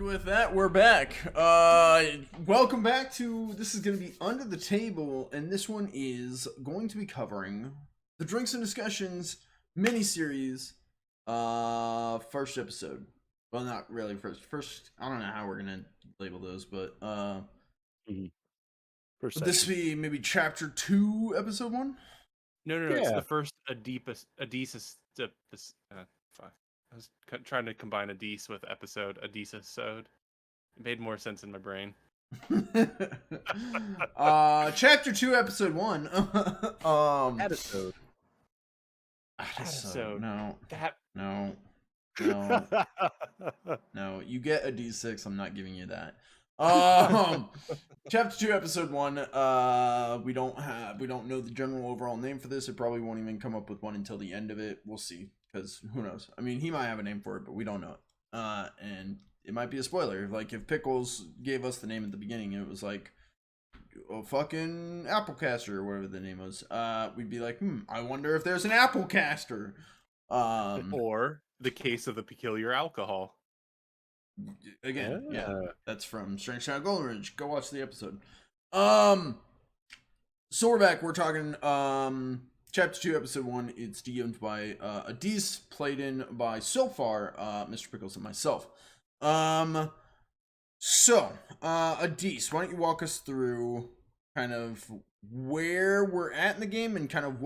And with that, we're back. Welcome back to, this is going to be Under the Table, and this one is going to be covering the Drinks and Discussions miniseries, first episode. Well, not really first, I don't know how we're going to label those, but, would this be maybe chapter 2, episode 1? No, it's the first Adidas. I was trying to combine Adis with episode Adisasode. It made more sense in my brain. Chapter 2, episode 1. Episode. No. That. No. No. You get a D6. I'm not giving you that. Chapter 2, episode 1. We don't know the general overall name for this. It probably won't even come up with one until the end of it. We'll see, because who knows? I mean, he might have a name for it, but we don't know it. And it might be a spoiler. Like if Pickles gave us the name at the beginning, it was like a fucking Applecaster or whatever the name was. We'd be like, I wonder if there's an Applecaster. Or the case of the peculiar alcohol. Again, yeah, that's from Strange Child Golden Ridge. Go watch the episode. So we're back. We're talking chapter 2, episode 1. It's DM'd by Adis, played in by so far Mr. Pickles and myself. So Adis, why don't you walk us through kind of where we're at in the game and kind of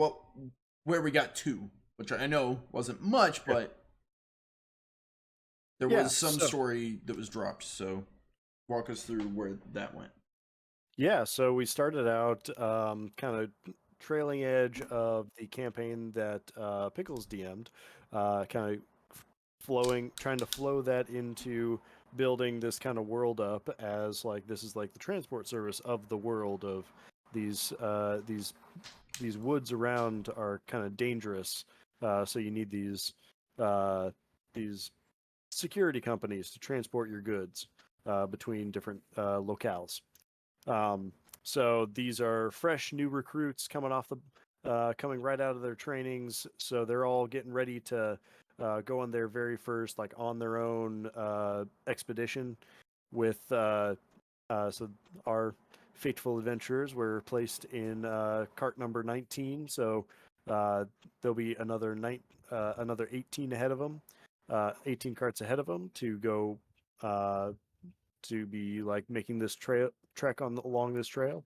where we got to, which I know wasn't much, but there was some story that was dropped, so walk us through where that went. Yeah, so we started out kind of trailing edge of the campaign that Pickles DM'd, kind of trying to flow that into building this kind of world up as like this is like the transport service of the world of these woods around are kind of dangerous, so you need these security companies to transport your goods between different locales. So these are fresh new recruits coming right out of their trainings. So they're all getting ready to go on their very first, like on their own expedition with, so our fateful adventurers were placed in cart number 19. So there'll be another 18 ahead of them. 18 carts ahead of them to go to be like making this trek along this trail,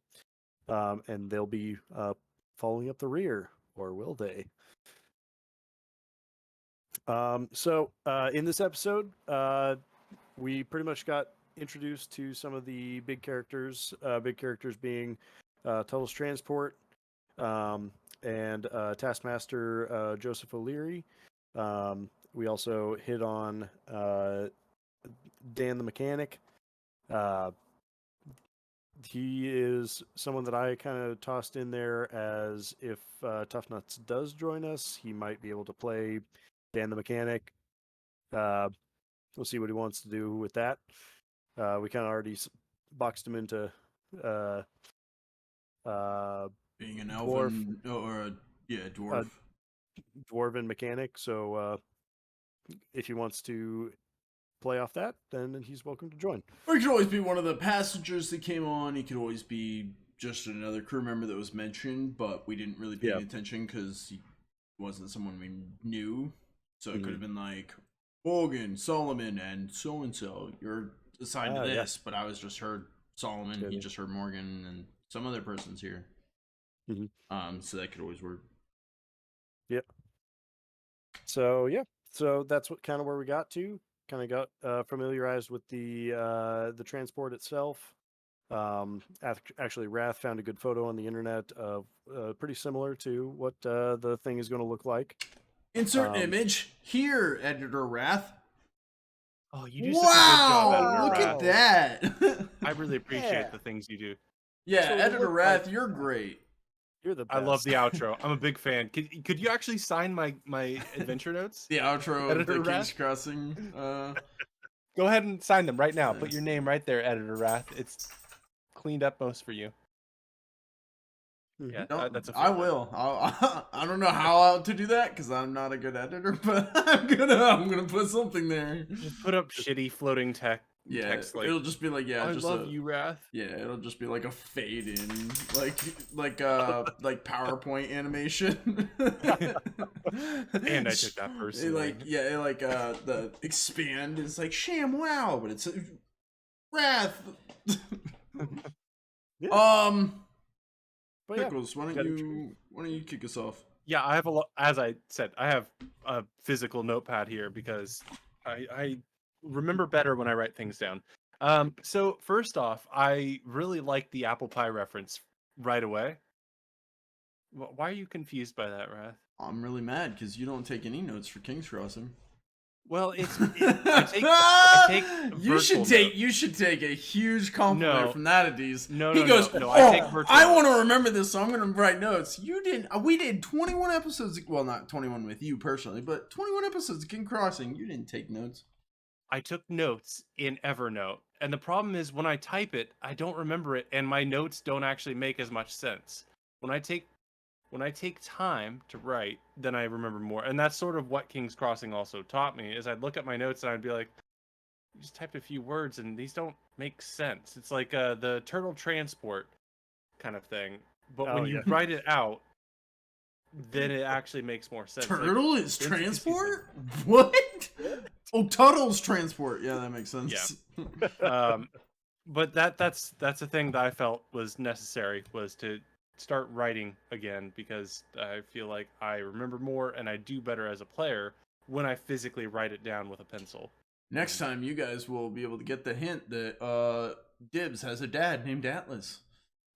and they'll be following up the rear, or will they? So in this episode, we pretty much got introduced to some of the big characters. Big characters being Tuttle's Transport and Taskmaster Joseph O'Leary. We also hit on Dan the Mechanic. He is someone that I kind of tossed in there as if Tough Nuts does join us, he might be able to play Dan the Mechanic. We'll see what he wants to do with that. We kind of already boxed him into being an elven dwarf. Dwarven mechanic. So if he wants to play off that, then he's welcome to join. Or he could always be one of the passengers that came on. He could always be just another crew member that was mentioned, but we didn't really pay attention because he wasn't someone we knew. So it could have been like, Morgan, Solomon, and so-and-so. You're assigned to this, but I was just heard Solomon, he just heard Morgan, and some other person's here. So that could always work. Yep. So so that's kind of where we got to. Kind of got familiarized with the transport itself. Actually, Wrath found a good photo on the internet of pretty similar to what the thing is going to look like. Insert image here, Editor Wrath. Oh, you do such a good job, Editor Look Wrath. at that. I really appreciate the things you do. Yeah, so Editor Wrath, you're great. You're the best. I love the outro. I'm a big fan. Could you actually sign my adventure notes? The outro Editor of the Wrath? King's Crossing. Go ahead and sign them right now. Put your name right there, Editor Wrath. It's cleaned up most for you. Yeah, that's I will. I don't know how to do that because I'm not a good editor, but I'm gonna put something there. Just put up shitty floating Yeah, text like, it'll just be like, yeah, I just love you, Wrath. Yeah, it'll just be like a fade in, like PowerPoint animation. And I took that personally. The expand is like sham wow, but it's Wrath. Yeah. But Pickles, why don't you kick us off? Yeah, I have a lot. As I said, I have a physical notepad here because I remember better when I write things down. So first off, I really like the apple pie reference right away. Why are you confused by that, Wrath? I'm really mad because you don't take any notes for King's Crossing. Well, I take you should take a huge compliment from that Adiz. He goes, I take virtual I want to remember this, so I'm going to write notes. You didn't. We did 21 episodes. Well, not 21 with you personally, but 21 episodes of King Crossing. You didn't take notes. I took notes in Evernote, and the problem is when I type it, I don't remember it, and my notes don't actually make as much sense. When I take time to write, then I remember more. And that's sort of what King's Crossing also taught me, is I'd look at my notes and I'd be like, you just typed a few words and these don't make sense. It's like the turtle transport kind of thing. But when you write it out, then it actually makes more sense. Turtle is transport? What? Oh, Tuttle's transport. Yeah, that makes sense. Yeah. But that's a thing that I felt was necessary, was to start writing again, because I feel like I remember more and I do better as a player when I physically write it down with a pencil. Next time, you guys will be able to get the hint that Dibs has a dad named Atlas.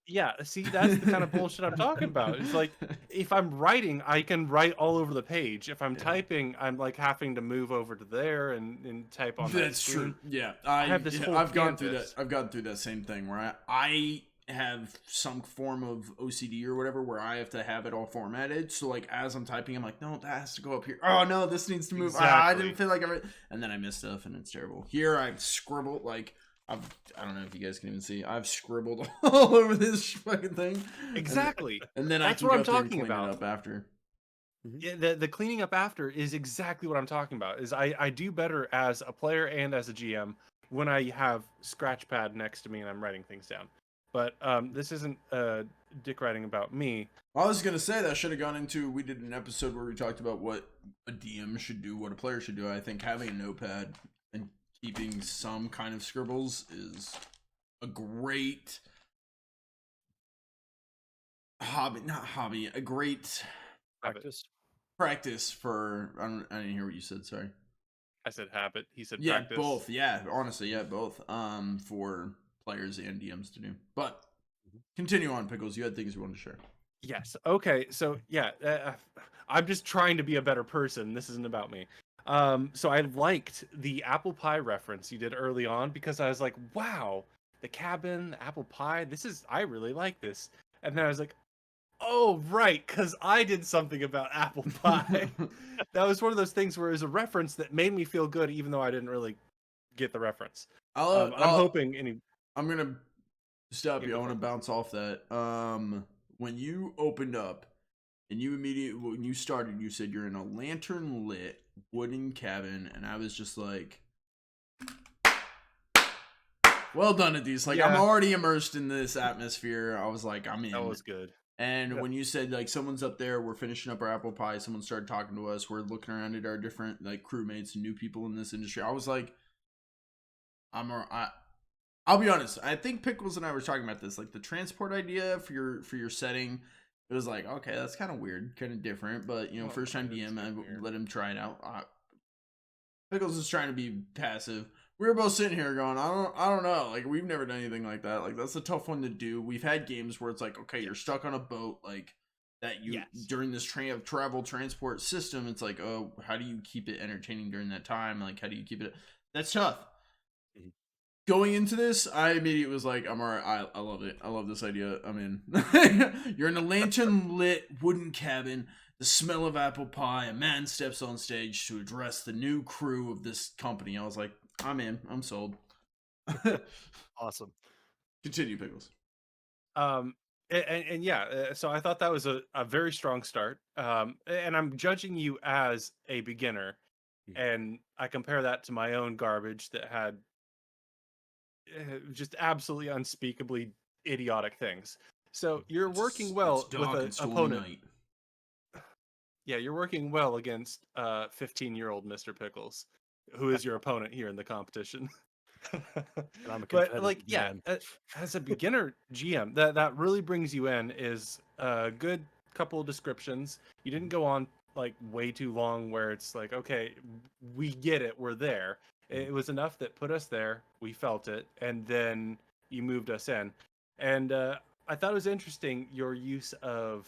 Yeah, see, that's the kind of bullshit I'm talking about. It's like, if I'm writing, I can write all over the page. If I'm typing, I'm like having to move over to there and type on that. That's true. Yeah, I have this whole I've gone through that. I've gone through that same thing where I have some form of OCD or whatever where I have to have it all formatted. So like as I'm typing, I'm like, no, that has to go up here. Oh no, this needs to move. Exactly. I didn't feel like and then I miss stuff and it's terrible. Here I've scribbled like. I don't know if you guys can even see. I've scribbled all over this fucking thing. Exactly. And then that's I can what go I'm through and talking clean about. it up after. Yeah, the cleaning up after is exactly what I'm talking about. Is I do better as a player and as a GM when I have scratch pad next to me and I'm writing things down. But this isn't dick writing about me. I was gonna say that should have gone into. We did an episode where we talked about what a DM should do, what a player should do. I think having a notepad and keeping some kind of scribbles is a great a great practice for. I didn't hear what you said. Sorry. I said habit. He said yeah, practice. Both. Yeah, honestly, yeah, both. For players and DMs to do. But continue on, Pickles. You had things you wanted to share. Yes. Okay. So yeah, I'm just trying to be a better person. This isn't about me. So I liked the apple pie reference you did early on, because I was like, wow, the cabin, the apple pie, I really like this. And then I was like, oh, right, because I did something about apple pie. That was one of those things where it was a reference that made me feel good, even though I didn't really get the reference. I'm hoping I'm going to stop you. I want to bounce off that. When you opened up and when you started, you said you're in a lantern lit wooden cabin, and I was just like, well done, Adiz. Like, I'm already immersed in this atmosphere. I was like, I'm in. That was good. And when you said like someone's up there, we're finishing up our apple pie, someone started talking to us, we're looking around at our different like crewmates and new people in this industry, I was like, I'll be honest, I think Pickles and I were talking about this, like the transport idea for your setting. It was like, okay, that's kind of weird, kind of different, but first time DM, I let him try it out. Pickles is trying to be passive. We were both sitting here going, I don't know. Like, we've never done anything like that. Like, that's a tough one to do. We've had games where it's like, okay, you're stuck on a boat, like that during this travel transport system. It's like, oh, how do you keep it entertaining during that time? Like, how do you keep it? That's tough. Going into this, I immediately was like, I'm all right. I love it. I love this idea. I'm in. You're in a lantern lit wooden cabin. The smell of apple pie. A man steps on stage to address the new crew of this company. I was like, I'm in. I'm sold. Awesome. Continue, Pickles. And yeah, so I thought that was a very strong start. And I'm judging you as a beginner, and I compare that to my own garbage that had just absolutely unspeakably idiotic things. So you're working It's well with dark an and stormy opponent. night. Yeah, you're working well against 15-year-old Mr. Pickles, who is your opponent here in the competition. And I'm a But competitive like, yeah, man. as a beginner GM, that really brings you in is a good couple of descriptions. You didn't go on like way too long where it's like, okay, we get it, we're there. It was enough that put us there, we felt it, and then you moved us in. And I thought it was interesting your use of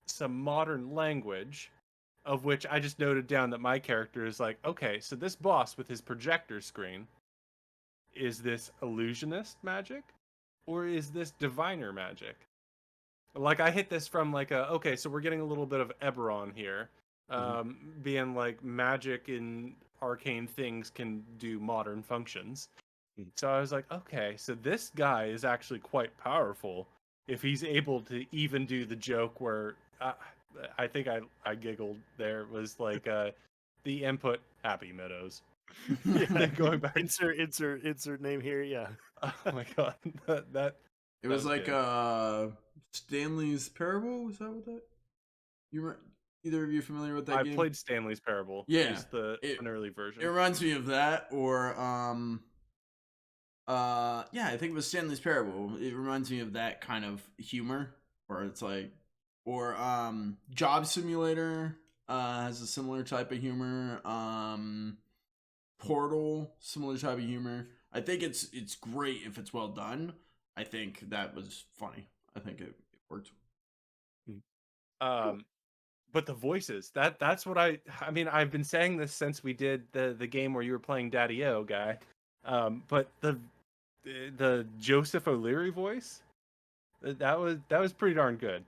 some modern language, of which I just noted down that my character is like, okay, so this boss with his projector screen, is this illusionist magic or is this diviner magic? Like I hit this from like okay, so we're getting a little bit of Eberron here, being like magic and arcane things can do modern functions. So I was like, okay, so this guy is actually quite powerful if he's able to even do the joke where I think I giggled there was like the input Happy Meadows. Yeah, Then going back, insert name here. Yeah. oh my god, that It was was like good. Stanley's Parable. Is that what that? Either of you familiar with that I game? played Stanley's Parable. Yeah, Just an early version. it reminds me of that, or yeah, I think it was Stanley's Parable. It reminds me of that kind of humor, where it's like, or Job Simulator has a similar type of humor. Portal, similar type of humor. I think it's great if it's well done. I think that was funny. I think it worked. But the voices, that's what I mean, I've been saying this since we did the game where you were playing Daddy O guy. But the Joseph O'Leary voice, that was pretty darn good.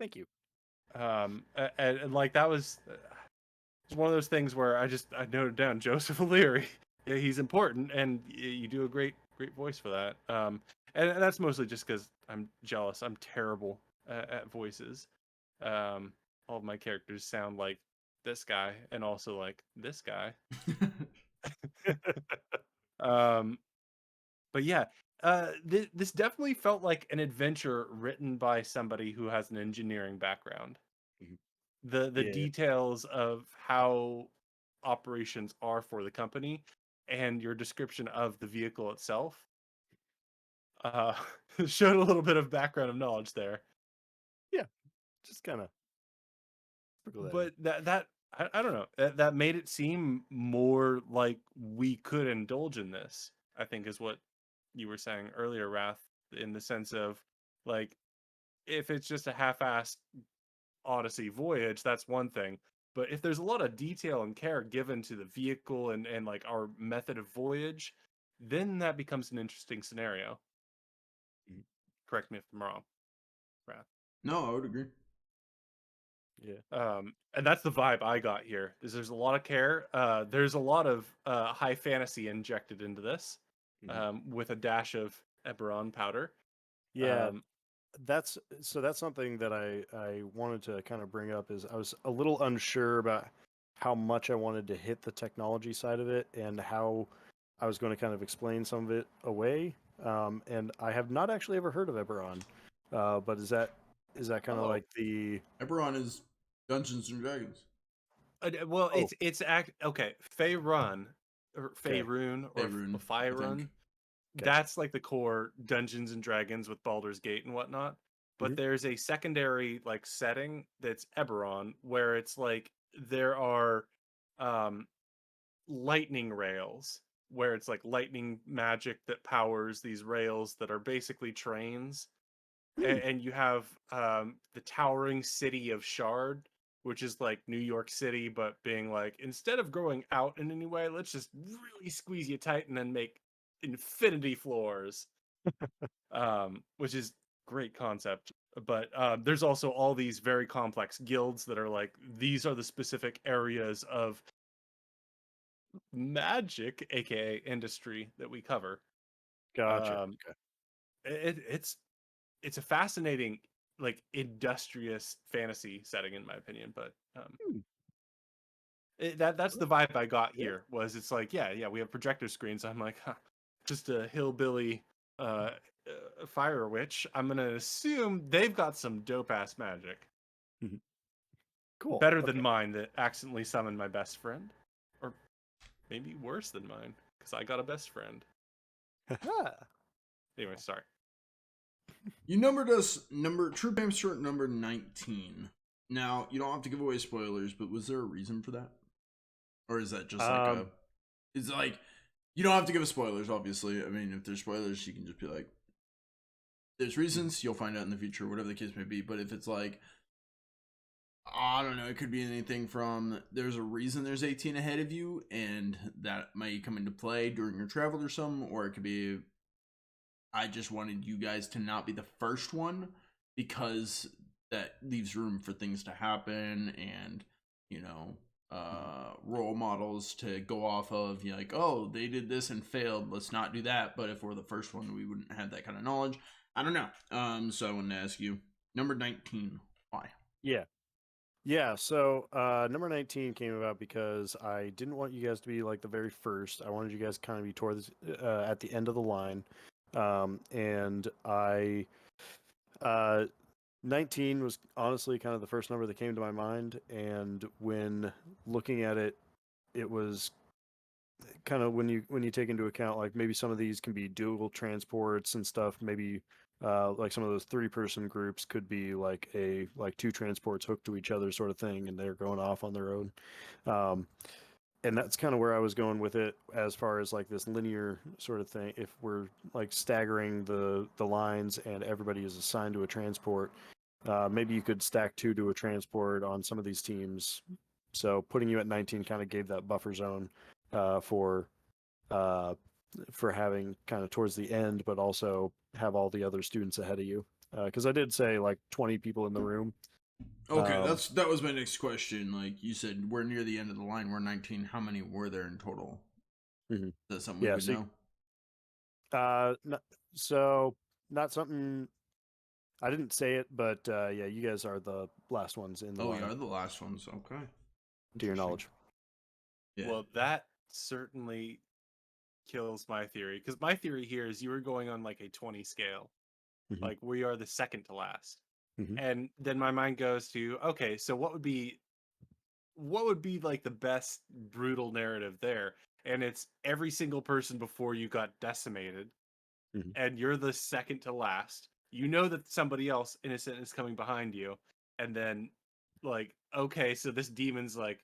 Thank you. And like that was one of those things where I noted down Joseph O'Leary. Yeah, he's important, and you do a great voice for that. And that's mostly just because I'm jealous. I'm terrible at voices. All of my characters sound like this guy, and also like this guy. um, but yeah, this definitely felt like an adventure written by somebody who has an engineering background. Mhm. The Yeah. details of how operations are for the company and your description of the vehicle itself uh showed a little bit of background of knowledge there. Yeah. Just kind of sprinkle that in. But I don't know, that made it seem more like we could indulge in this, I think, is what you were saying earlier, Wrath, in the sense of like, if it's just a half-assed Odyssey voyage, that's one thing. But if there's a lot of detail and care given to the vehicle and like our method of voyage, then that becomes an interesting scenario. Mhm. Correct me if I'm wrong, Wrath. No, I would agree. Yeah. And that's the vibe I got here. Is there's a lot of care. There's a lot of high fantasy injected into this, with a dash of Eberron powder. Yeah. That's something that I wanted to kind of bring up is I was a little unsure about how much I wanted to hit the technology side of it and how I was going to kind of explain some of it away. And I have not actually ever heard of Eberron. But is that kind of like the Eberron is Dungeons and Dragons. Well, Oh. it's okay. Faerun or Okay. Faerun or Faerun, I Faerun. think. That's like the core Dungeons and Dragons with Baldur's Gate and whatnot. But there's a secondary like setting that's Eberron, where it's like there are lightning rails, where it's like lightning magic that powers these rails that are basically trains. And you have the towering city of Shard, which is like New York City, but being like, instead of growing out in any way, let's just really squeeze you tight and then make infinity floors, which is great concept. But there's also all these very complex guilds that are like, these are the specific areas of magic, aka industry, that we cover. Gotcha. Okay. It's a fascinating, like, industrious fantasy setting, in my opinion. But that's the vibe I got Yeah. here. Was it's like, yeah, we have projector screens. I'm like, huh, just a hillbilly fire witch, I'm gonna assume they've got some dope ass magic. Cool. Better than mine that accidentally summoned my best friend, or maybe worse than mine because I got a best friend. Anyway, sorry. You numbered us Troop Hamster at number 19. Now, you don't have to give away spoilers, but was there a reason for that? Or is that just like it's like, you don't have to give us spoilers, obviously. I mean, if there's spoilers, you can just be like, there's reasons, you'll find out in the future, whatever the case may be. But if it's like, I don't know, it could be anything from there's a reason there's 18 ahead of you, and that may come into play during your travel or something, or it could be, I just wanted you guys to not be the first one, because that leaves room for things to happen, and, you know, role models to go off of. You're like, oh, they did this and failed, let's not do that. But if we're the first one, we wouldn't have that kind of knowledge. I don't know. So I wanted to ask you, number 19, why? Yeah, so number 19 came about because I didn't want you guys to be like the very first. I wanted you guys to kind of be towards at the end of the line. And 19 was honestly kind of the first number that came to my mind. And when looking at it, it was kind of when you take into account like maybe some of these can be dual transports and stuff. Maybe like some of those 3-person groups could be like two transports hooked to each other sort of thing, and they're going off on their own. And that's kind of where I was going with it as far as like this linear sort of thing. If we're like staggering the lines and everybody is assigned to a transport, maybe you could stack 2 to a transport on some of these teams. So putting you at 19 kind of gave that buffer zone for having kind of towards the end, but also have all the other students ahead of you. Because I did say like 20 people in the room. Okay, that was my next question. Like you said, we're near the end of the line. We're 19. How many were there in total? Mm-hmm. Is that something we would know? Not something. I didn't say it, but yeah, you guys are the last ones in the line. Oh, you are the last ones. Okay. To your knowledge. Yeah. Well, that certainly kills my theory, because my theory here is you were going on like a 20 scale. Mm-hmm. Like we are the second to last. Mm-hmm. And then my mind goes to, okay, so what would be like the best brutal narrative there? And it's every single person before you got decimated, and you're the second to last. You know that somebody else innocent is coming behind you, and then like, okay, so this demon's like,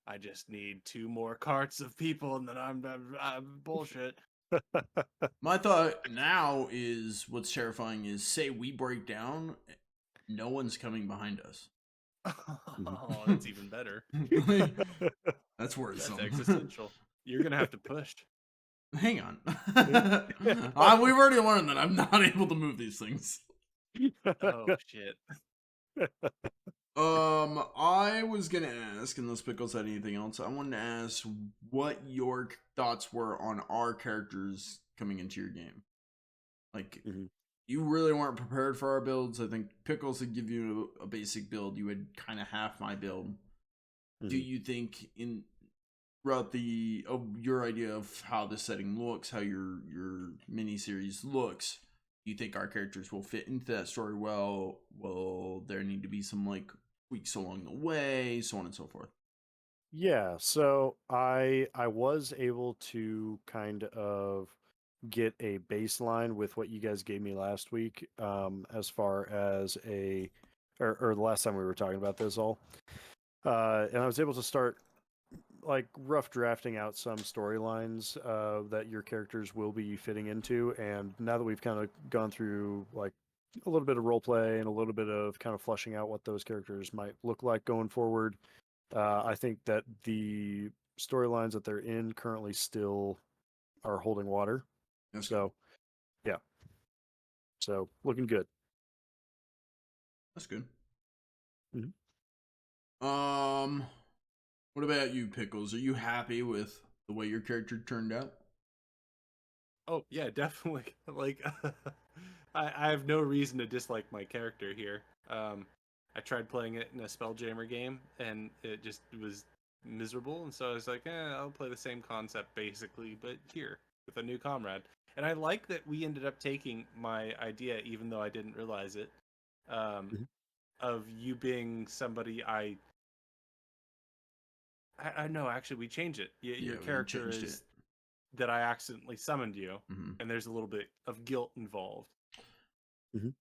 I just need 2 more carts of people, and then I'm bullshit. My thought now is, what's terrifying is, say we break down, no one's coming behind us. Oh, that's even better. That's worrisome. That's existential. You're gonna have to push. Hang on. We've already learned that I'm not able to move these things. Oh shit. I was gonna ask, unless Pickles had anything else, I wanted to ask what your thoughts were on our characters coming into your game. Like, you really weren't prepared for our builds. I think Pickles would give you a basic build. You had kind of half my build. Do you think throughout your idea of how the setting looks, how your mini series looks, do you think our characters will fit into that story well? Will there need to be some like tweaks along the way, so on and so forth? Yeah, so I was able to kind of get a baseline with what you guys gave me last week, as far as or the last time we were talking about this all. And I was able to start like rough drafting out some storylines that your characters will be fitting into. And now that we've kind of gone through like a little bit of role play and a little bit of kind of fleshing out what those characters might look like going forward, I think that the storylines that they're in currently still are holding water. That's so good. Yeah. So looking good. That's good. Mm-hmm. What about you, Pickles? Are you happy with the way your character turned out? Oh yeah, definitely. Like, I have no reason to dislike my character here. I tried playing it in a Spelljammer game, and it just was miserable, and so I was like, I'll play the same concept basically, but here with a new comrade. And I like that we ended up taking my idea, even though I didn't realize it, of you being somebody I know. Actually, we changed it. Your character is that I accidentally summoned you, and there's a little bit of guilt involved.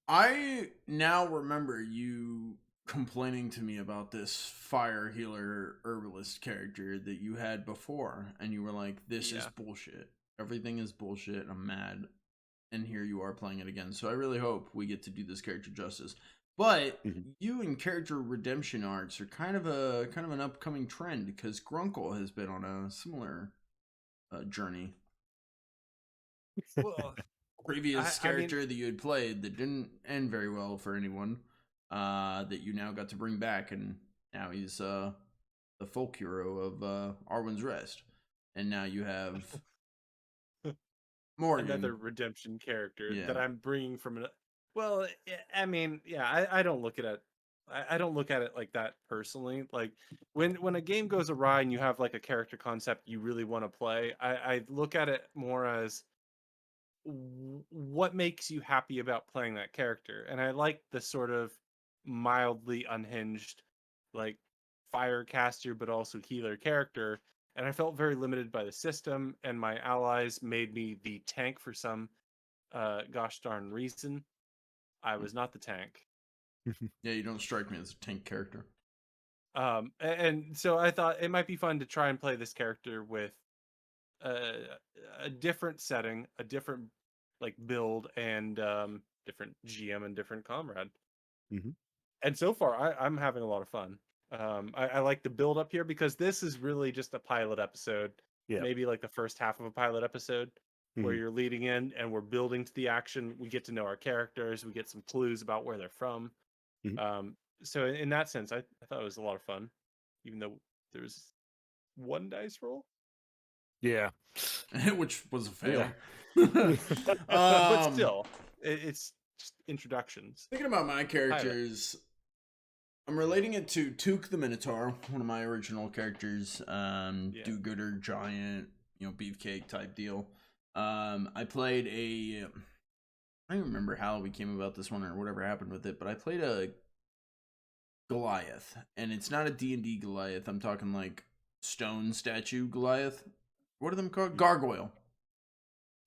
I now remember you complaining to me about this fire healer herbalist character that you had before, and you were like, this is bullshit. Everything is bullshit. I'm mad. And here you are playing it again. So I really hope we get to do this character justice. But you and character redemption arcs are kind of an upcoming trend, because Grunkle has been on a similar journey. Well, previous character that you had played that didn't end very well for anyone, that you now got to bring back, and now he's the folk hero of Arwen's Rest, and now you have Morgan, another redemption character that I'm bringing from an. Well, I mean, yeah, I don't look at it. I don't look at it like that personally. Like when a game goes awry and you have like a character concept you really want to play, I look at it more as what makes you happy about playing that character. And I like the sort of mildly unhinged, like firecaster but also healer character. And I felt very limited by the system, and my allies made me the tank for some gosh darn reason. I was not the tank. Yeah, you don't strike me as a tank character. And so I thought it might be fun to try and play this character with a different setting, a different like build, and different GM and different comrade. And so far, I'm having a lot of fun. I like the build up here, because this is really just a pilot episode. Maybe like the first half of a pilot episode, where you're leading in and we're building to the action. We get to know our characters. We get some clues about where they're from. So in that sense, I thought it was a lot of fun, even though there's one dice roll. Yeah. Which was a fail. But still, it's just introductions. Thinking about my characters, I'm relating it to Took the Minotaur, one of my original characters. Do-gooder, giant, beefcake type deal. I played I don't remember how we came about this one or whatever happened with it, but I played a Goliath, and it's not a D&D Goliath. I'm talking like stone statue Goliath. What are them called? Gargoyle.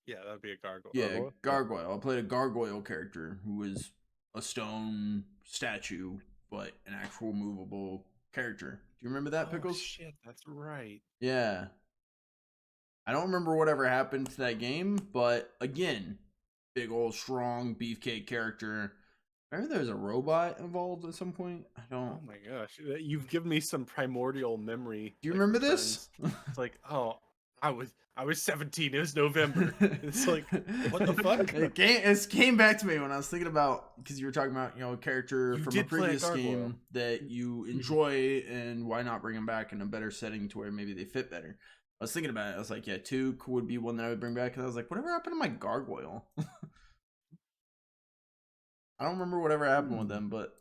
Yeah, that'd be a gargoyle. Yeah, gargoyle. I played a gargoyle character who was a stone statue, but an actual movable character. Do you remember that, Pickles? Oh, shit, that's right. Yeah. I don't remember whatever happened to that game, but again, big old strong beefcake character. Remember there was a robot involved at some point? I don't. Oh my gosh, you've given me some primordial memory. Do you remember this? It's like, oh, I was 17. It was November. It's like, what the fuck? It came back to me when I was thinking about, because you were talking about a character from a previous game that you enjoy, and why not bring them back in a better setting to where maybe they fit better. I was thinking about it. I was like, yeah, Took would be one that I would bring back. And I was like, whatever happened to my gargoyle? I don't remember whatever happened with them, but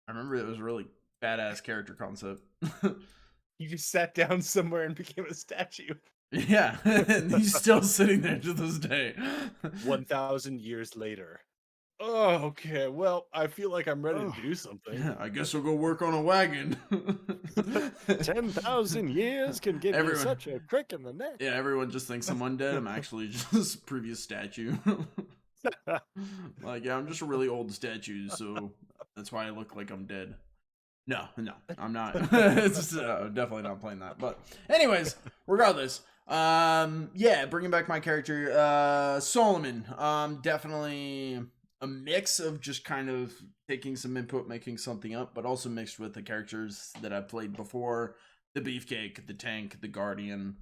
I remember it was a really badass character concept. You just sat down somewhere and became a statue. Yeah, and he's still sitting there to this day. 1,000 years later. Oh, okay. Well, I feel like I'm ready to do something. Yeah, I guess we'll go work on a wagon. 10,000 years can give you such a crick in the neck. Yeah, everyone just thinks I'm undead. I'm actually just a previous statue. Like, yeah, I'm just a really old statue, so that's why I look like I'm dead. No, I'm not. It's definitely not playing that. But anyways, regardless, bringing back my character, Solomon. Definitely a mix of just kind of taking some input, making something up, but also mixed with the characters that I've played before. The Beefcake, the Tank, the Guardian.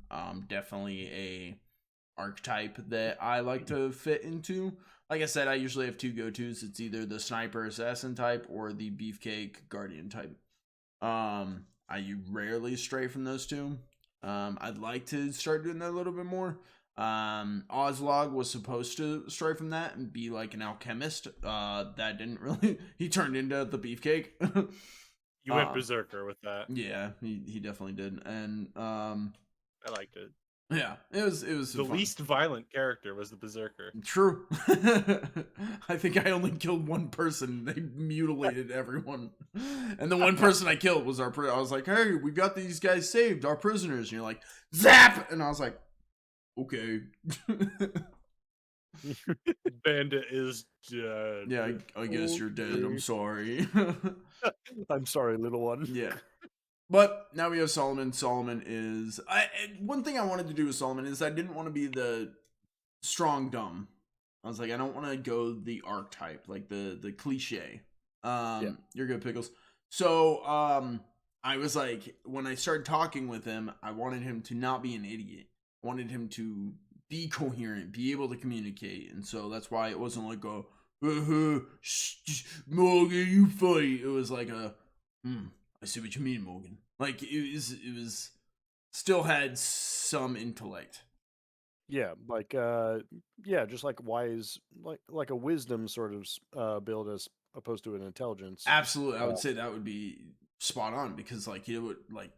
Definitely a archetype that I like to fit into. Like I said, I usually have two go-tos. It's either the Sniper Assassin type or the Beefcake Guardian type. I rarely stray from those two. I'd like to start doing that a little bit more. Ozlog was supposed to stray from that and be like an alchemist. That didn't really. He turned into the Beefcake. You went berserker with that. Yeah, he definitely did, and I liked it. Yeah, it was The fun. least violent character was the berserker. True. I think I only killed one person. They mutilated everyone, and the one person I killed was I was like, "Hey, we got these guys saved, our prisoners." And you're like, "Zap!" And I was like, "Okay." Bandit is dead. Yeah, I guess you're dead. I'm sorry. I'm sorry, little one. Yeah. But now we have Solomon. Solomon is one thing I wanted to do with Solomon is I didn't want to be the strong dumb. I was like, I don't want to go the archetype, like the cliche. You're good, Pickles. So I was like, when I started talking with him, I wanted him to not be an idiot. I wanted him to be coherent, be able to communicate, and so that's why it wasn't like a Morgan, you fight. It was like a I see what you mean, Morgan. Like it was still had some intellect. Yeah, like just like wise, like a wisdom sort of build as opposed to an intelligence. Absolutely, I would say that would be spot on because like it would like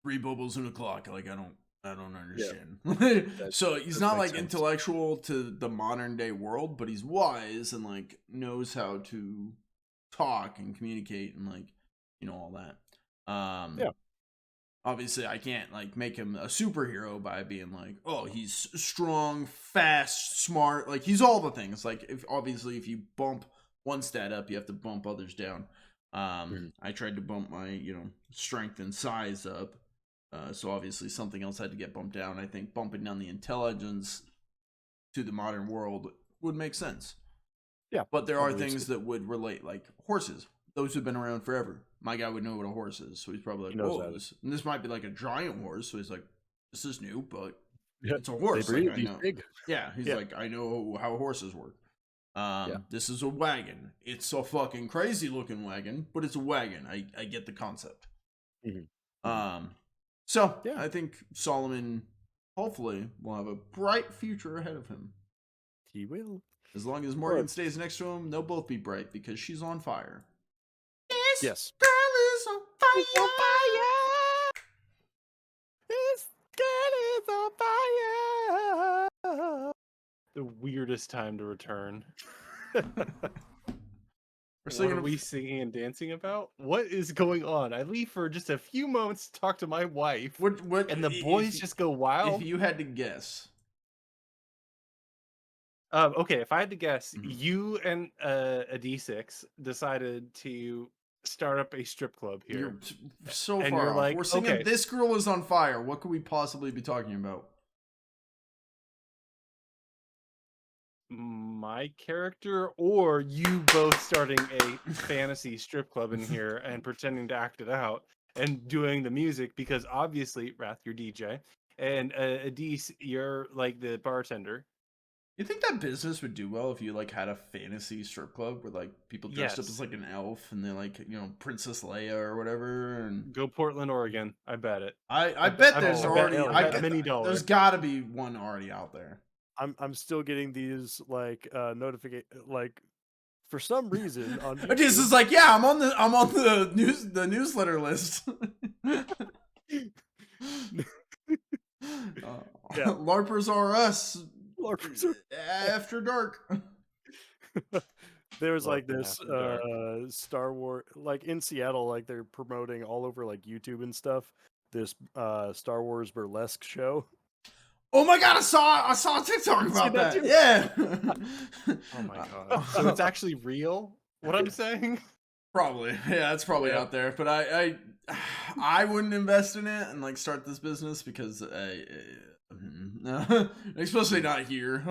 3 bubbles in a clock. Like I don't understand. That So he's does not make like sense. intellectual to the modern day world, but he's wise and like knows how to talk and communicate and like all that. Yeah. Obviously I can't like make him a superhero by being like, oh, he's strong, fast, smart. Like he's all the things. Like if you bump one stat up, you have to bump others down. I tried to bump my strength and size up. So obviously something else had to get bumped down. I think bumping down the intelligence to the modern world would make sense. Yeah. But there are things that would relate, like horses. Those who've been around forever. My guy would know what a horse is, so he's probably like, "Whoa!" And this might be like a giant horse, so he's like, "This is new, but it's a horse." They breed, like, I know. big. Yeah, he's like, "I know how horses work." This is a wagon. It's a fucking crazy looking wagon, but it's a wagon. I get the concept. Mm-hmm. So I think Solomon hopefully will have a bright future ahead of him. He will. As long as Morgan stays next to him, they'll both be bright because she's on fire. Yes. Girl is on fire. This girl is on fire. The weirdest time to return. What are we singing and dancing about? What is going on? I leave for just a few moments to talk to my wife, and the boys just go wild. If you had to guess. Okay, if I had to guess, you and a D6 decided to start up a strip club here. You're so and far you're off. like, We're singing okay. This Girl is on Fire. What could we possibly be talking about? My character, or you both starting a fantasy strip club in here and pretending to act it out and doing the music, because obviously, Wrath, you're DJ, and Adise, you're like the bartender. You think that business would do well if you like had a fantasy strip club where like people dressed up as like an elf and they're like Princess Leia or whatever? And go Portland, Oregon. I bet it. I bet there's already many dollars. There's got to be one already out there. I'm still getting these like notification like for some reason on YouTube. This is like, yeah, I'm on the newsletter list. LARPers are us. LARPers are after dark. There's like this Star Wars, like in Seattle, like they're promoting all over like YouTube and stuff. This Star Wars burlesque show. Oh my god, I saw a TikTok about that. Yeah. Oh my god. So it's actually real? What I'm saying? Probably. Yeah, it's probably out there. But I wouldn't invest in it and like start this business because especially not here.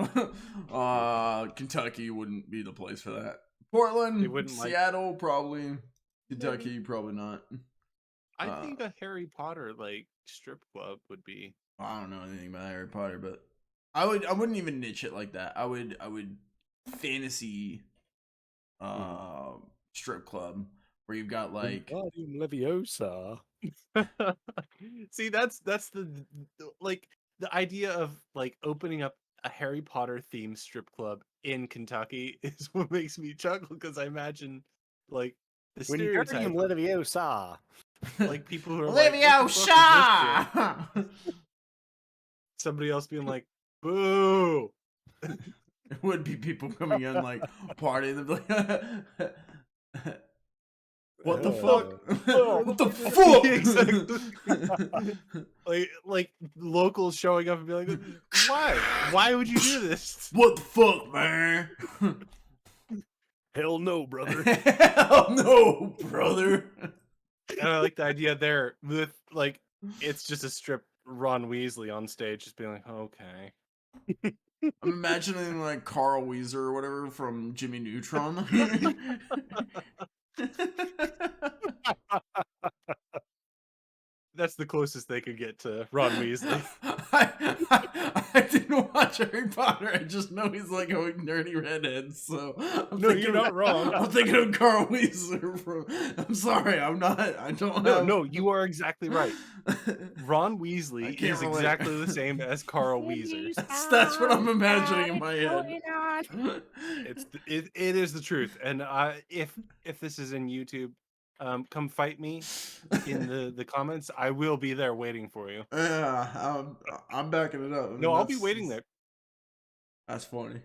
Kentucky wouldn't be the place for that. Portland, Seattle, probably. Kentucky, probably not. I think a Harry Potter like strip club would be. I don't know anything about Harry Potter, but I wouldn't even niche it like that. I would fantasy strip club where you've got like Leviosa. See, that's the like the idea of like opening up a Harry Potter themed strip club in Kentucky is what makes me chuckle, because I imagine like the stereotype Leviosa. like people who are Leviosa. somebody else being like, "Boo!" It would be people coming in like party. They'd be like, "What the fuck? What the fuck?" like locals showing up and be like, "Why? Why would you do this?" What the fuck, man? Hell no, brother. Hell no, brother. And I like the idea there with like it's just a strip Ron Weasley on stage, just being like, "Okay." I'm imagining like Carl Weezer or whatever from Jimmy Neutron. That's the closest they could get to Ron Weasley. I didn't watch Harry Potter. I just know he's like a nerdy redhead. So No, you're not wrong. I'm thinking of Carl Weezer from. I'm sorry, I'm not. I don't have. No, you are exactly right. Ron Weasley is relate. exactly the same as Carl Weezer. That's what I'm imagining in my head. It is the truth. And if this is in YouTube, come fight me in the comments. I will be there waiting for you. Yeah, I'm backing it up. I mean, No, I'll be waiting there. That's funny.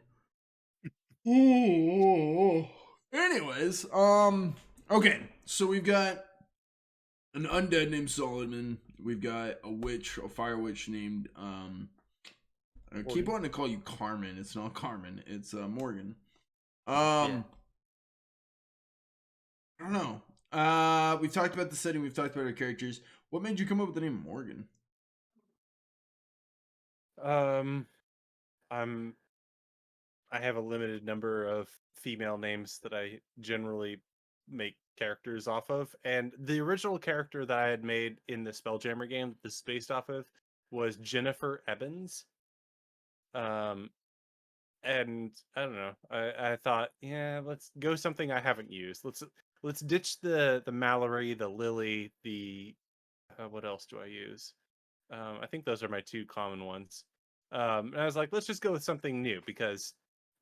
Anyways, okay, so we've got an undead named Solomon. We've got a witch, a fire witch named I keep wanting to call you Carmen. It's not Carmen. It's Morgan. I don't know. We've talked about the setting. We've talked about our characters. What made you come up with the name Morgan? I have a limited number of female names that I generally make characters off of, and the original character that I had made in the Spelljammer game that this is based off of was Jennifer Evans. And I don't know. I thought, yeah, let's go something I haven't used. Let's ditch the Mallory, the Lily, the what else do I use? I think those are my two common ones. And I was like, let's just go with something new because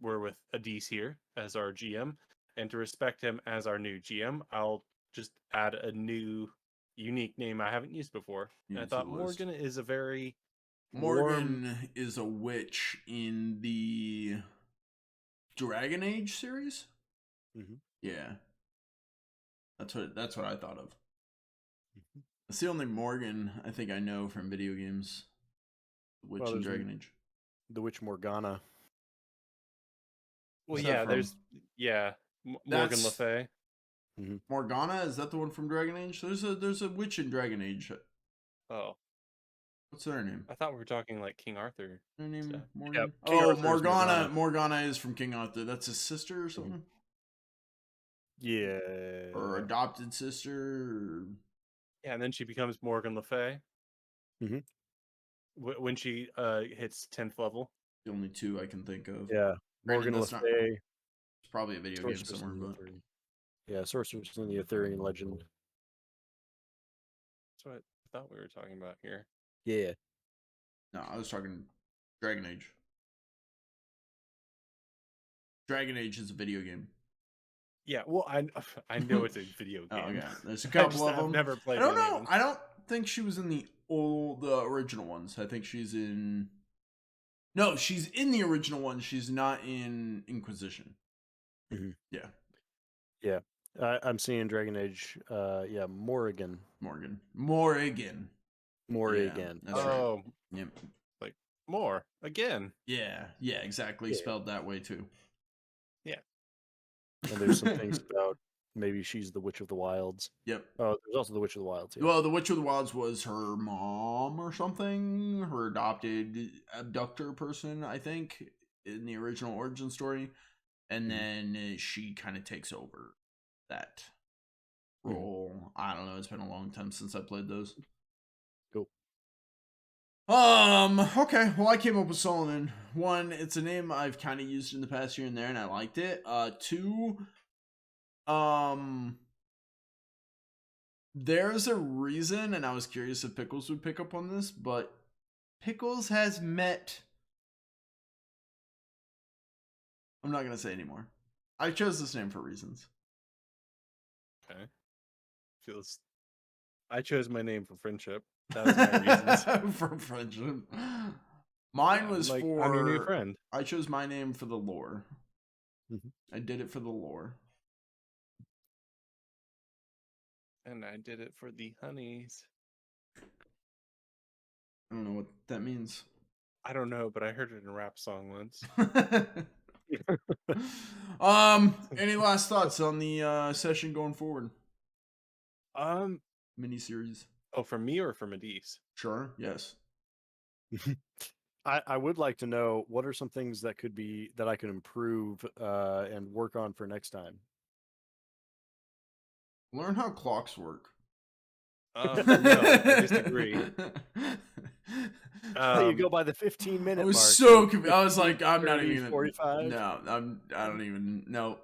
we're with Adis here as our GM, and to respect him as our new GM, I'll just add a new unique name I haven't used before. And I thought Morgan is a very Morgan is a witch in the Dragon Age series. Mm-hmm. Yeah, that's what I thought of. Mm-hmm. It's the only Morgan I think I know from video games. Witch in Dragon Age. The Witch Morgana. Well, yeah, there's Morgan Le Fay. Mm-hmm. Morgana, is that the one from Dragon Age? There's a witch in Dragon Age. Oh. What's her name? I thought we were talking like King Arthur. Her name Morgan? Yep. King Arthur's Morgana. Morgana is from King Arthur. That's his sister or something? Yeah. Or adopted sister. Or... Yeah, and then she becomes Morgan Le Fay. Mm-hmm. When she hits 10th level. The only two I can think of. Yeah. Morgan Le Fay. It's probably a video game somewhere. But... Yeah, Sorcerers in the Arthurian Legend. That's what I thought we were talking about here. Yeah. No, I was talking Dragon Age. Dragon Age is a video game. Yeah, well, I know it's a video game. Oh, yeah. There's a couple of them. I've never played. I don't know. I don't think she was in the original ones. I think she's in. No, she's in the original one. She's not in Inquisition. Mm-hmm. Yeah. Yeah. I'm seeing Dragon Age. Yeah, Morrigan. Morrigan. Yeah, that's right. Yep. Like more again. Yeah, exactly. Yeah. Spelled that way too. Yeah. And there's some things about maybe she's the Witch of the Wilds. Yep. Oh, there's also the Witch of the Wilds. Yeah. Well, the Witch of the Wilds was her mom or something, her adopted abductor person, I think, in the original origin story, and then she kind of takes over that role. I don't know. It's been a long time since I played those. Cool. Okay. Well, I came up with Solomon. One, it's a name I've kind of used in the past here and there, and I liked it. Two, there's a reason, and I was curious if Pickles would pick up on this, but Pickles has met. I'm not gonna say anymore. I chose this name for reasons. Okay. I chose my name for friendship. That was my reasons. For friendship. Mine Yeah, was like I'm your new for. friend. I chose my name for the lore. Mhm. I did it for the lore. And I did it for the honeys. I don't know what that means. I don't know, but I heard it in a rap song once. Any last thoughts on the session going forward? Um, Miniseries. oh, from me or from Adise? Sure. Yes. I would like to know what are some things that could be that I can improve and work on for next time. Learn how clocks work. No, I disagree. You go by the 15-minute I was mark. so confused. I was like, 15, I'm not 30, even. 45. No, I don't even. No.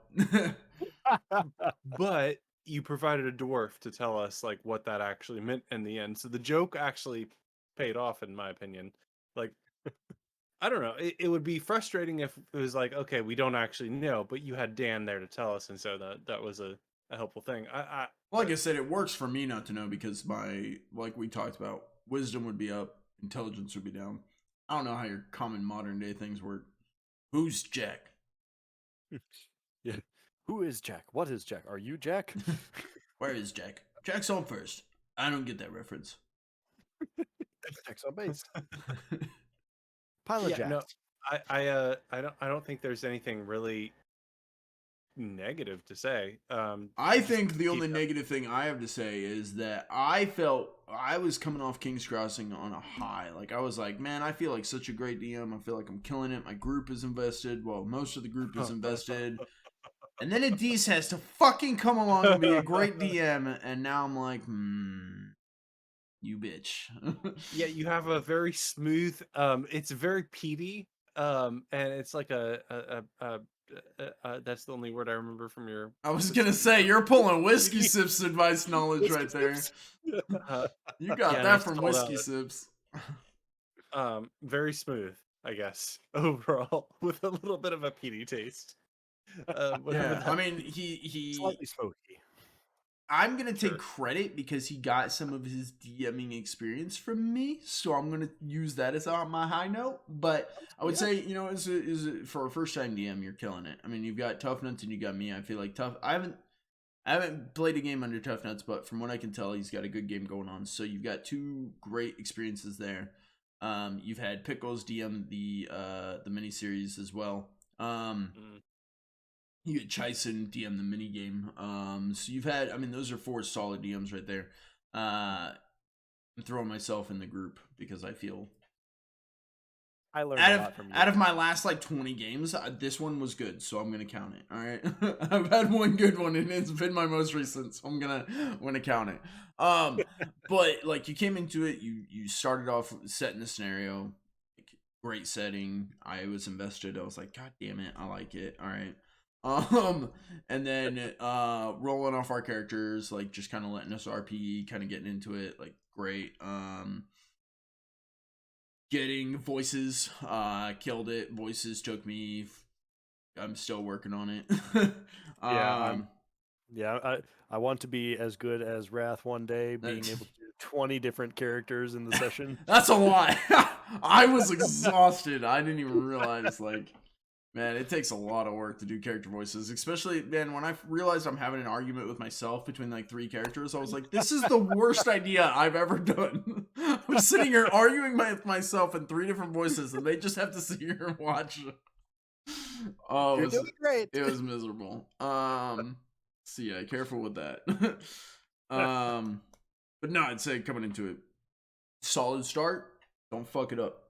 But you provided a dwarf to tell us like what that actually meant in the end. So the joke actually paid off, in my opinion. Like, I don't know. It would be frustrating if it was like, okay, we don't actually know, but you had Dan there to tell us, and so that was a helpful thing. Like I said, it works for me not to know because like we talked about, wisdom would be up, intelligence would be down. I don't know how your common modern day things work. Who's Jack? Yeah. Who is Jack? What is Jack? Are you Jack? Where is Jack? Jack's on first. I don't get that reference. Jack's on base. Pilot yeah, Jack. no, I don't think there's anything really negative to say. I just think the keep only negative thing I have to say is that I felt I was coming off King's Crossing on a high. Like, I was like, man, I feel like such a great DM. I feel like I'm killing it. My group is invested. Well, most of the group is invested. And then Adise has to fucking come along and be a great DM. And now I'm like, you bitch. Yeah, you have a very smooth. It's very peaty. And it's like that's the only word I remember from your. I was going to say, you're pulling Whiskey Sips advice knowledge right there. You got Yeah, and that I from stalled Whiskey out. Sips. Very smooth, I guess, overall, with a little bit of a peaty taste. Whatever Yeah, that. I mean, he Slightly smoky. I'm gonna Sure. take credit because he got some of his DMing experience from me, so I'm gonna use that as on my high note. But I would say, for a first time DM, you're killing it. I mean, you've got Tough Nuts and you got me. I feel like I haven't played a game under Tough Nuts, but from what I can tell, he's got a good game going on. So you've got two great experiences there. You've had Pickles DM the miniseries as well. You get Chison DM the mini game. So you've had, I mean, those are 4 solid DMs right there. I'm throwing myself in the group because I feel I learned a lot from you. out of my last like 20 games, this one was good, so I'm gonna count it. All right, I've had one good one, and it's been my most recent, so I'm gonna count it. But like you came into it, you started off setting the scenario, like, great setting. I was invested. I was like, God damn it, I like it. All right. And then rolling off our characters, like just kind of letting us RP, kind of getting into it, like great. Getting voices, killed it. Voices took me. I'm still working on it. I want to be as good as Wrath one day, being able to do 20 different characters in the session. That's a lot. I was exhausted. I didn't even realize, like, man, it takes a lot of work to do character voices, especially, man, when I realized I'm having an argument with myself between like 3 characters, I was like, this is the worst idea I've ever done. I'm sitting here arguing with myself in 3 different voices, and they just have to sit here and watch. Oh, You're doing great. It was miserable. So yeah, careful with that. But no, I'd say coming into it, solid start. Don't fuck it up.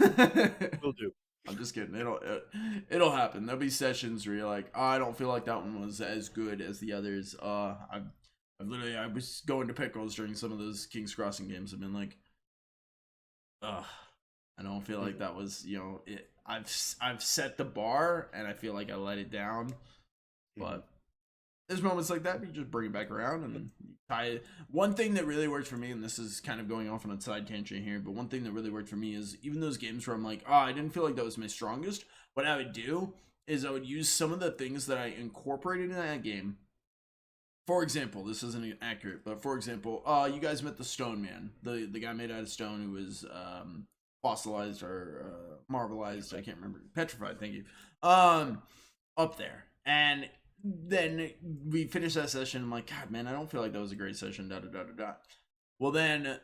Will do. I'm just kidding. It'll happen. There'll be sessions where you're like, oh, I don't feel like that one was as good as the others. I was going to Pickles during some of those King's Crossing games. I've been like, I don't feel like that was, it. I've set the bar and I feel like I let it down, but there's moments like that where you just bring it back around and tie it. One thing that really worked for me, and this is kind of going off on a side tangent here, but one thing that really worked for me is even those games where I'm like, oh, I didn't feel like that was my strongest. What I would do is I would use some of the things that I incorporated in that game. For example, this isn't accurate, but for example, you guys met the Stone Man, the guy made out of stone who was fossilized or marbleized. I can't remember. Petrified. Thank you. Up there, and then we finished that session. I'm like, God, man, I don't feel like that was a great session. Da da da da da. Well, then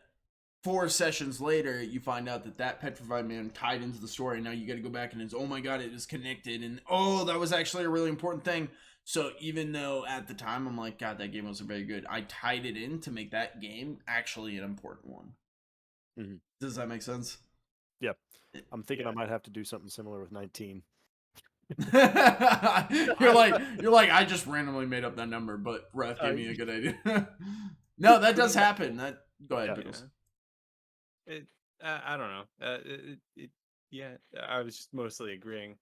4 sessions later, you find out that Petrified Man tied into the story. Now you got to go back and it's, oh my God, it is connected, and oh, that was actually a really important thing. So even though at the time I'm like, God, that game wasn't very good, I tied it in to make that game actually an important one. Mm-hmm. Does that make sense? Yep. I'm thinking I might have to do something similar with 19. you're like, I just randomly made up that number, but Ref gave me a good idea. No, that does happen. Go ahead, Pickles. I don't know. Yeah, I was just mostly agreeing.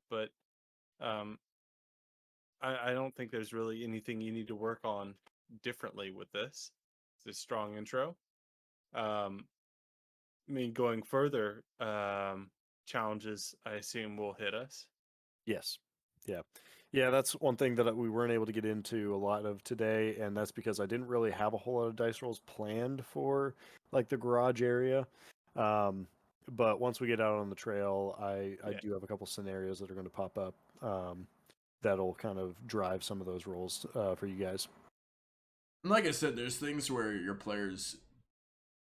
But I don't think there's really anything you need to work on differently with this. It's a strong intro. I mean, going further, challenges I assume will hit us. Yes. Yeah, that's one thing that we weren't able to get into a lot of today, and that's because I didn't really have a whole lot of dice rolls planned for like the garage area. But once we get out on the trail, I do have a couple scenarios that are going to pop up that'll kind of drive some of those rolls for you guys. Like I said, there's things where your players.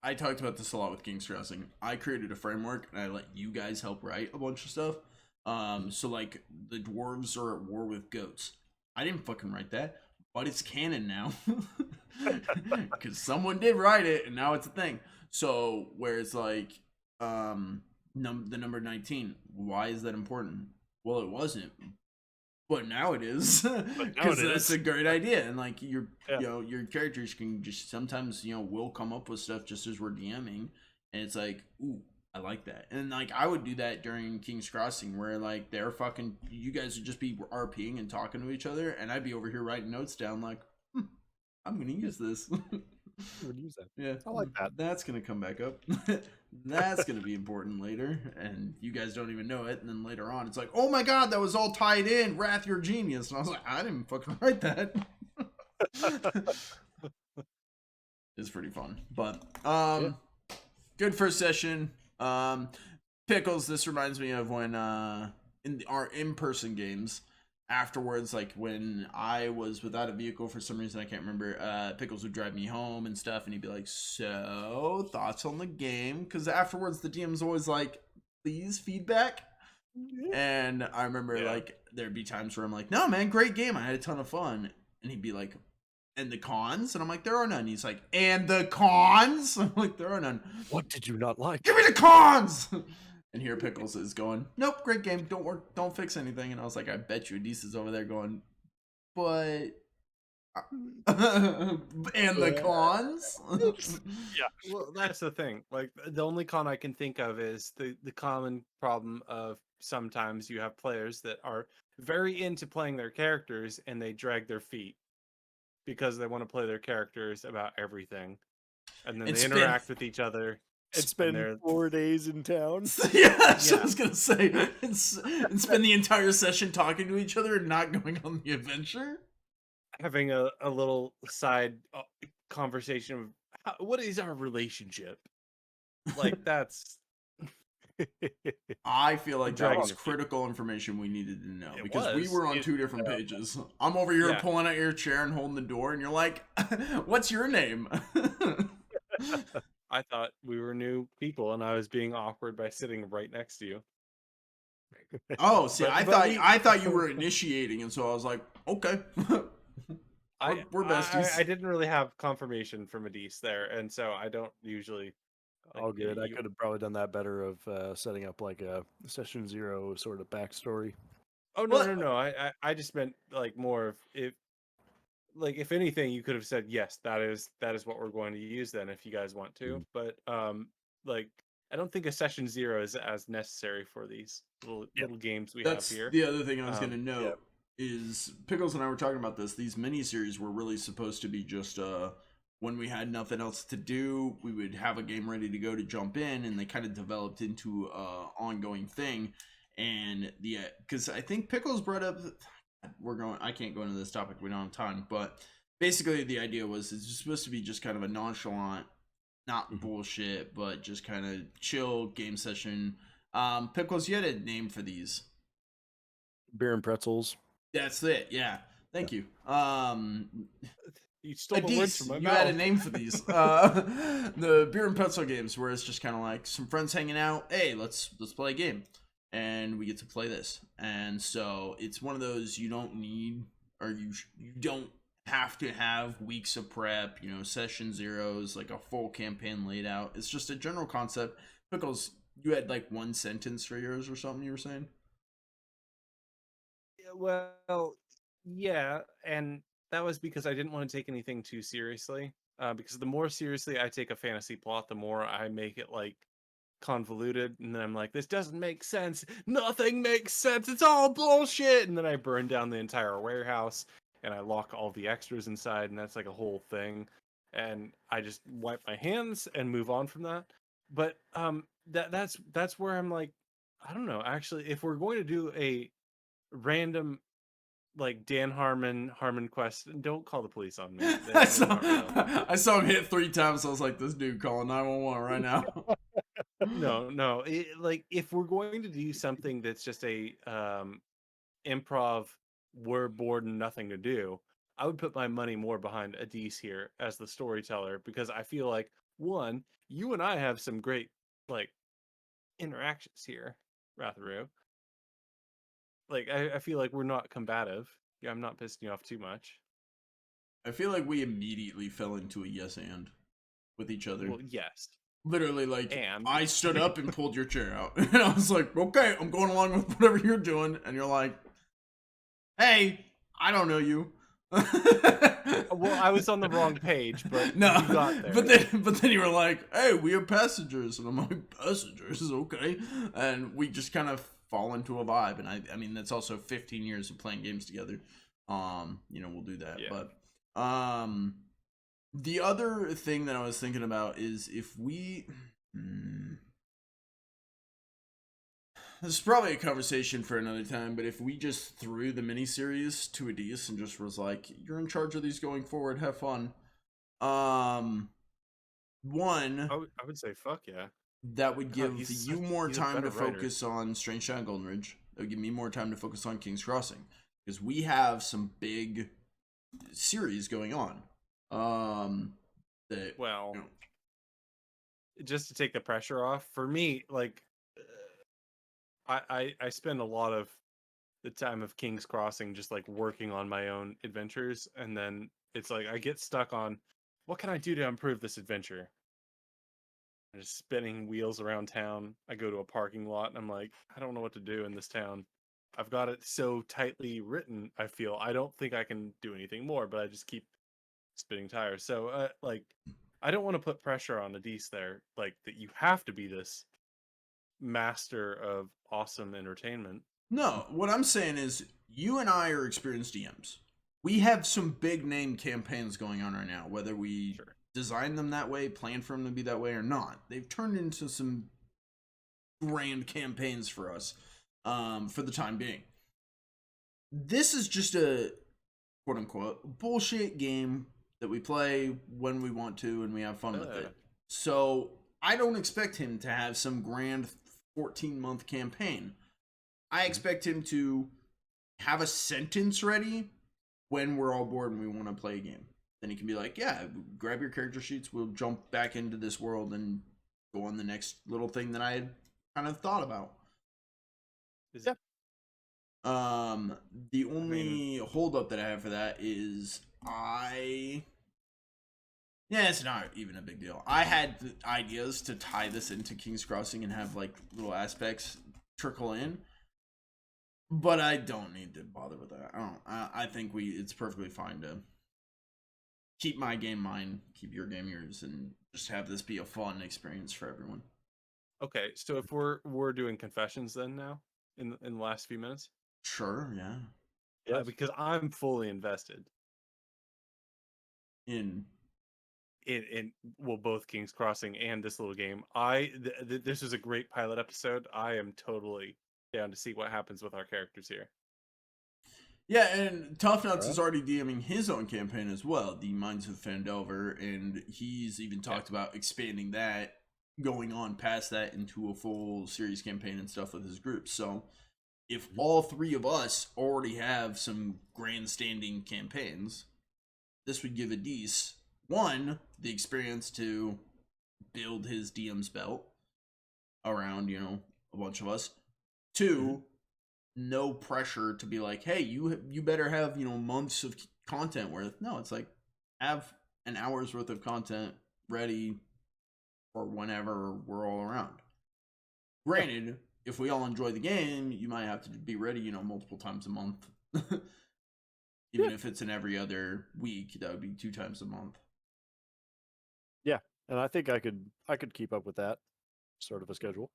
I talked about this a lot with King's Crossing. I created a framework and I let you guys help write a bunch of stuff. So like the dwarves are at war with goats. I didn't fucking write that, but it's canon now because someone did write it and now it's a thing. So where it's like the number 19, why is that important? Well, it wasn't, but now it is because that's a great idea. And like your characters can just sometimes will come up with stuff just as we're DMing, and it's like, ooh, I like that. And like I would do that during King's Crossing where like they're fucking, you guys would just be RPing and talking to each other, and I'd be over here writing notes down like, I'm gonna use this. I would use that. Yeah, I like that. That's gonna come back up. That's gonna be important later, and you guys don't even know it. And then later on, it's like, oh my God, that was all tied in. Wrath, you're genius. And I was like, I didn't fucking write that. It's pretty fun, but good first session. Pickles, this reminds me of when in our in-person games afterwards, like when I was without a vehicle for some reason, I can't remember, Pickles would drive me home and stuff, and he'd be like, so thoughts on the game? Because afterwards the DM's always like, please feedback. And I remember like there'd be times where I'm like, no man, great game, I had a ton of fun. And he'd be like, and the cons? And I'm like, there are none. He's like, and the cons? I'm like, there are none. What did you not like? Give me the cons! And here Pickles is going, nope, great game, don't fix anything. And I was like, I bet you Adisa's over there going, but and the cons? Yeah. Well, that's the thing. Like the only con I can think of is the common problem of sometimes you have players that are very into playing their characters and they drag their feet because they want to play their characters about everything, and then they interact with each other. Spend 4 days in town. I was gonna say, and spend the entire session talking to each other and not going on the adventure. Having a little side conversation of what is our relationship? Like that's. I feel like that was critical information we needed to know because we were on 2 different pages. I'm over here pulling out your chair and holding the door, and you're like, "What's your name?" I thought we were new people, and I was being awkward by sitting right next to you. Oh, see, I thought you were initiating, and so I was like, "Okay." We're besties. I didn't really have confirmation from Adis there, and so I don't usually. All good. I could have probably done that better of setting up like a session 0 sort of backstory. Oh no! I just meant like more of if, like if anything, you could have said yes. That is what we're going to use then if you guys want to. But like I don't think a session 0 is as necessary for these little games we have here. The other thing I was going to note is Pickles and I were talking about this. These miniseries were really supposed to be just when we had nothing else to do, we would have a game ready to go to jump in, and they kind of developed into a ongoing thing. And because I think Pickles brought up, I can't go into this topic, we don't have time, but basically the idea was it's supposed to be just kind of a nonchalant, not bullshit, but just kind of chill game session. Pickles, you had a name for these. Beer and pretzels. That's it. Yeah. Thank you. You stole the words from my you mouth. had a name for these. The beer and pretzel games, where it's just kind of like some friends hanging out. Hey, let's play a game, and we get to play this. And so it's one of those you don't need, or you don't have to have weeks of prep. Session zeros, like a full campaign laid out. It's just a general concept. Pickles, you had like one sentence for yours or something you were saying. Well, yeah, and that was because I didn't want to take anything too seriously. Because the more seriously I take a fantasy plot, the more I make it like convoluted, and then I'm like, this doesn't make sense. Nothing makes sense. It's all bullshit. And then I burn down the entire warehouse, and I lock all the extras inside, and that's like a whole thing. And I just wipe my hands and move on from that. But that's where I'm like, I don't know. Actually, if we're going to do a random like Dan Harmon Quest, don't call the police on me. I saw him hit 3 times. So I was like, this dude calling 911 right now. No. Like if we're going to do something that's just a improv, we're bored and nothing to do, I would put my money more behind Adise here as the storyteller, because I feel like, one, you and I have some great like interactions here, Ratharu. Like I feel like we're not combative. Yeah, I'm not pissing you off too much. I feel like we immediately fell into a yes and with each other. Well, yes. Literally, like, And I stood up and pulled your chair out. And I was like, okay, I'm going along with whatever you're doing. And you're like, hey, I don't know you. Well, I was on the wrong page, but no, you got there. But then you were like, hey, we are passengers. And I'm like, passengers? Okay. And we just kind of fall into a vibe. And I mean, that's also 15 years of playing games together. We'll do that. Yeah. But, the other thing that I was thinking about is if we... This is probably a conversation for another time, but if we just threw the miniseries to Adise and just was like, you're in charge of these going forward, have fun. One... I would say fuck yeah. That would give you more time to writer. focus on Strange Town Golden Ridge. That would give me more time to focus on King's Crossing. Because we have some big series going on. Just to take the pressure off for me, like I spend a lot of the time of King's Crossing just like working on my own adventures, and then it's like I get stuck on what can I do to improve this adventure. I'm just spinning wheels around town. I go to a parking lot and I'm like, I don't know what to do in this town. I've got it so tightly written, I feel. I don't think I can do anything more, but I just keep spinning tires. So, I don't want to put pressure on Adise there, like, that you have to be this master of awesome entertainment. No, what I'm saying is you and I are experienced DMs. We have some big name campaigns going on right now, whether we design them that way, plan for them to be that way or not. They've turned into some grand campaigns for us. For the time being. This is just a quote-unquote bullshit game that we play when we want to and we have fun with it. So I don't expect him to have some grand 14-month campaign. I expect him to have a sentence ready when we're all bored and we want to play a game. Then he can be like, yeah, grab your character sheets, we'll jump back into this world and go on the next little thing that I had kind of thought about. Yeah. The only holdup that I have for that is it's not even a big deal. I had ideas to tie this into King's Crossing and have like little aspects trickle in, but I don't need to bother with that. I think it's perfectly fine to keep my game mine, keep your game yours, and just have this be a fun experience for everyone. Okay, so if we're doing confessions then now in the last few minutes. Sure, yeah. Yeah, because I'm fully invested in both King's Crossing and this little game. This is a great pilot episode. I am totally down to see what happens with our characters here. Yeah, and Tough Nuts Alright. is already DMing his own campaign as well, the Mines of Fandelver, and he's even talked about expanding that, going on past that into a full series campaign and stuff with his group. So if all three of us already have some grandstanding campaigns, this would give Adis, one, the experience to build his DM's belt around, a bunch of us. Two, no pressure to be like, hey, you better have, months of content worth. No, it's like, have an hour's worth of content ready for whenever we're all around. Granted, if we all enjoy the game, you might have to be ready, multiple times a month. Even if it's in every other week, that would be 2 times a month. Yeah, and I think I could keep up with that sort of a schedule.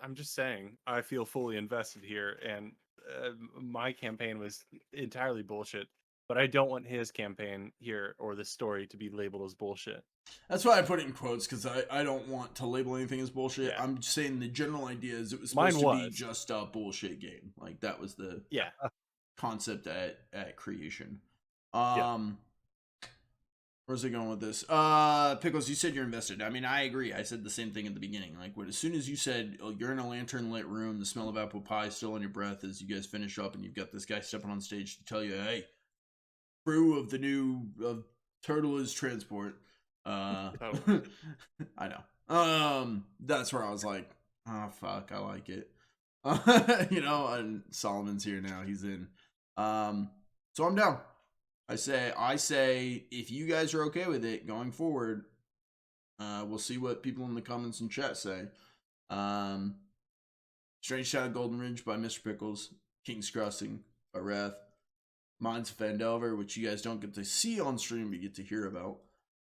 I'm just saying, I feel fully invested here, and my campaign was entirely bullshit. But I don't want his campaign here or the story to be labeled as bullshit. That's why I put it in quotes, because I don't want to label anything as bullshit. Yeah. I'm just saying the general idea is it was supposed to be just a bullshit game. Like, that was the concept at creation. Where's it going with this? Pickles, you said you're invested. I mean, I agree. I said the same thing at the beginning. Like, as soon as you said, oh, you're in a lantern-lit room, the smell of apple pie still on your breath as you guys finish up, and you've got this guy stepping on stage to tell you, hey, crew of the new Turtle is Transport. I know. That's where I was like, oh, fuck, I like it. And Solomon's here now. He's in. So I'm down. I say, if you guys are okay with it going forward, we'll see what people in the comments and chat say. Strange Town Golden Ridge by Mr. Pickles, King's Crossing by Wrath, Mines of Fandelver, which you guys don't get to see on stream, but you get to hear about,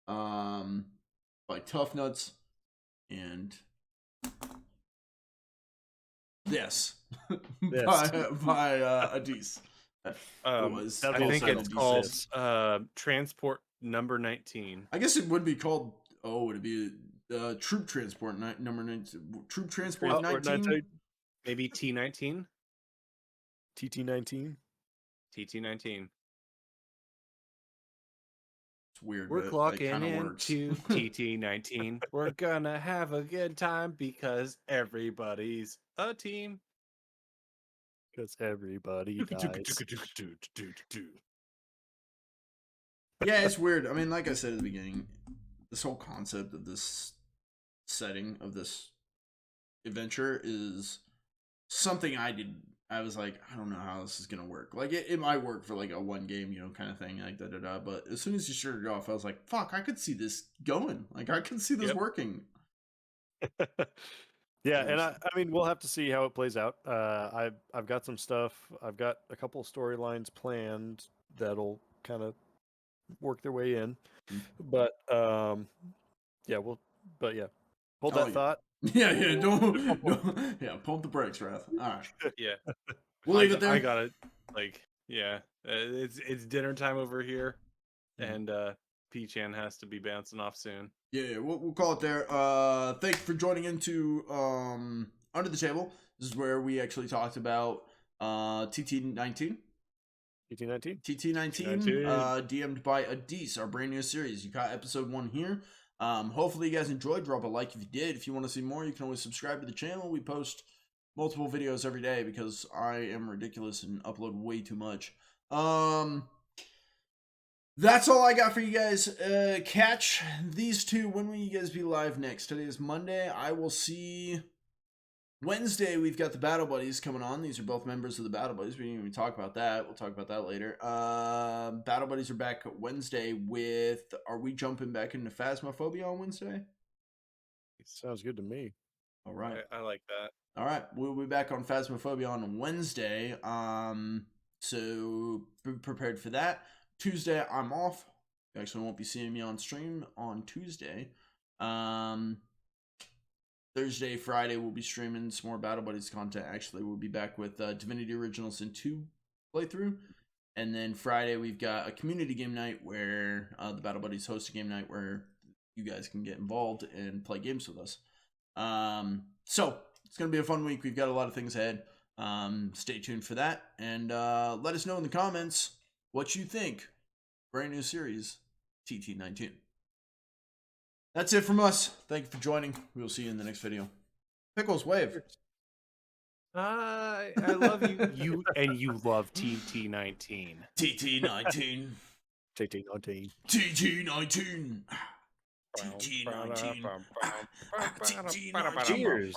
by Tough Nuts, and yes. by Adis. I think it's called Transport Number 19. I guess it would be called. Would it be Troop Transport number 19? Troop Transport 19? Maybe T19. TT19. TT19. It's weird. We're clocking into TT19. We're gonna have a good time because everybody's a team. Because everybody dies. Yeah, it's weird. I mean, like I said at the beginning, this whole concept of this setting of this adventure is something I was like, I don't know how this is gonna work. Like, it might work for like a one game, kind of thing, like da-da-da. But as soon as you started it off, I was like, fuck, I could see this going. Like, I could see this working. Yeah, and I mean, we'll have to see how it plays out. I've got some stuff. I've got a couple storylines planned that'll kind of work their way in. But hold that thought. Yeah, don't pump the brakes, Wrath. All right. Yeah. We'll leave it there. I got it. It's dinner time over here, and P-Chan has to be bouncing off soon. Yeah, we'll call it there. Thank you for joining into Under the Table. This is where we actually talked about TT19. TT19, DM'd by Adis, our brand new series. You got episode 1 here. Hopefully you guys enjoyed. Drop a like if you did. If you want to see more, you can always subscribe to the channel. We post multiple videos every day because I am ridiculous and upload way too much. That's all I got for you guys. Catch these two. When will you guys be live next? Today is Monday. I will see Wednesday. We've got the Battle Buddies coming on. These are both members of the Battle Buddies. We didn't even talk about that. We'll talk about that later. Battle Buddies are back Wednesday with... Are we jumping back into Phasmophobia on Wednesday? Sounds good to me. All right. I like that. All right. We'll be back on Phasmophobia on Wednesday. So be prepared for that. Tuesday, I'm off. You actually won't be seeing me on stream on Tuesday. Thursday, Friday, we'll be streaming some more Battle Buddies content. Actually, we'll be back with Divinity Original Sin 2 playthrough. And then Friday, we've got a community game night where the Battle Buddies host a game night where you guys can get involved and play games with us. So, it's going to be a fun week. We've got a lot of things ahead. Stay tuned for that, and let us know in the comments what you think. Brand new series, TT19. That's it from us. Thank you for joining. We will see you in the next video. Pickles, wave. I love you. You love TT19. TT19. TT19. TT19. TT19. TT19. Cheers.